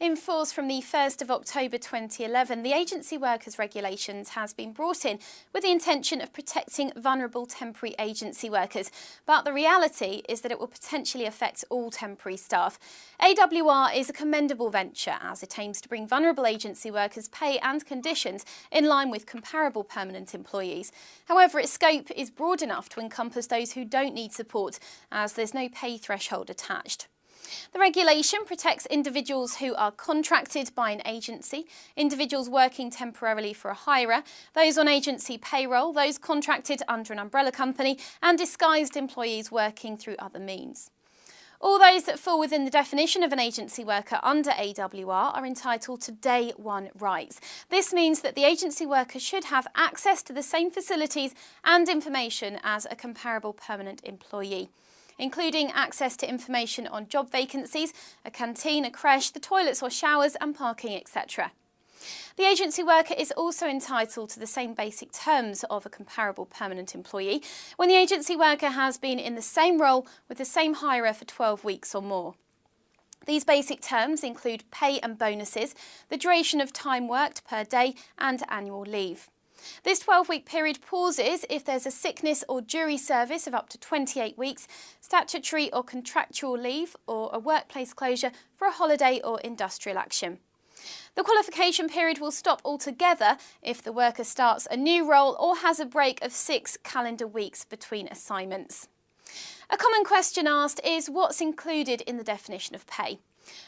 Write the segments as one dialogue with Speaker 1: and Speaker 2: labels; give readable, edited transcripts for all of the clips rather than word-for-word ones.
Speaker 1: In force from the 1st of October 2011, the Agency Workers Regulations has been brought in with the intention of protecting vulnerable temporary agency workers, but the reality is that it will potentially affect all temporary staff. AWR is a commendable venture as it aims to bring vulnerable agency workers' pay and conditions in line with comparable permanent employees. However, its scope is broad enough to encompass those who don't need support, as there's no pay threshold attached. The regulation protects individuals who are contracted by an agency, individuals working temporarily for a hirer, those on agency payroll, those contracted under an umbrella company, and disguised employees working through other means. All those that fall within the definition of an agency worker under AWR are entitled to Day 1 rights. This means that the agency worker should have access to the same facilities and information as a comparable permanent employee, including access to information on job vacancies, a canteen, a creche, the toilets or showers and parking, etc. The agency worker is also entitled to the same basic terms of a comparable permanent employee when the agency worker has been in the same role with the same hirer for 12 weeks or more. These basic terms include pay and bonuses, the duration of time worked per day and annual leave. This 12-week period pauses if there's a sickness or jury service of up to 28 weeks, statutory or contractual leave, or a workplace closure for a holiday or industrial action. The qualification period will stop altogether if the worker starts a new role or has a break of 6 calendar weeks between assignments. A common question asked is what's included in the definition of pay.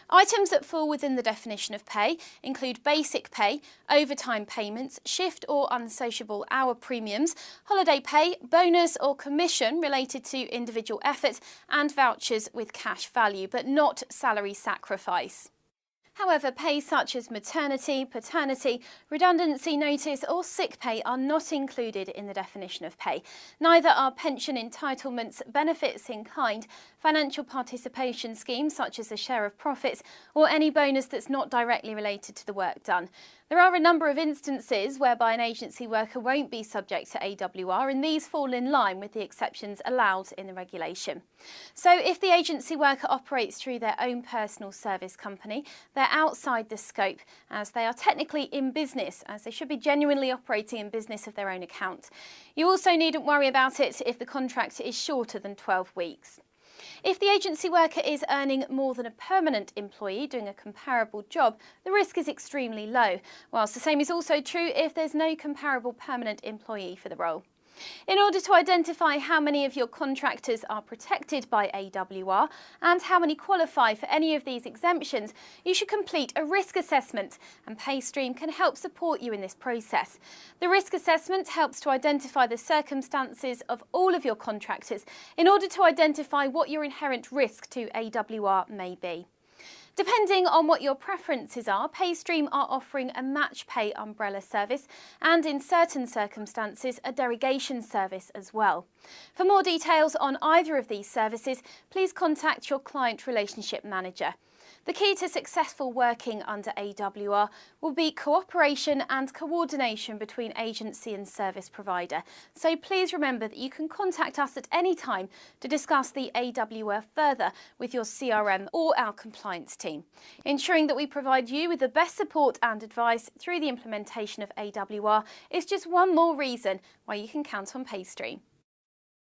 Speaker 1: Items that fall within the definition of pay include basic pay, overtime payments, shift or unsociable hour premiums, holiday pay, bonus or commission related to individual effort, and vouchers with cash value, but not salary sacrifice. However, pay such as maternity, paternity, redundancy notice or sick pay are not included in the definition of pay. Neither are pension entitlements, benefits in kind, financial participation schemes such as a share of profits, or any bonus that's not directly related to the work done. There are a number of instances whereby an agency worker won't be subject to AWR, and these fall in line with the exceptions allowed in the regulation. So if the agency worker operates through their own personal service company, they're outside the scope, as they are technically in business, as they should be genuinely operating in business of their own account. You also needn't worry about it if the contract is shorter than 12 weeks. If the agency worker is earning more than a permanent employee doing a comparable job, the risk is extremely low, whilst the same is also true if there's no comparable permanent employee for the role. In order to identify how many of your contractors are protected by AWR and how many qualify for any of these exemptions, you should complete a risk assessment, and PayStream can help support you in this process. The risk assessment helps to identify the circumstances of all of your contractors in order to identify what your inherent risk to AWR may be. Depending on what your preferences are, PayStream are offering a match pay umbrella service and, in certain circumstances, a derogation service as well. For more details on either of these services, please contact your client relationship manager. The key to successful working under AWR will be cooperation and coordination between agency and service provider. So please remember that you can contact us at any time to discuss the AWR further with your CRM or our compliance team. Ensuring that we provide you with the best support and advice through the implementation of AWR is just one more reason why you can count on PayStream.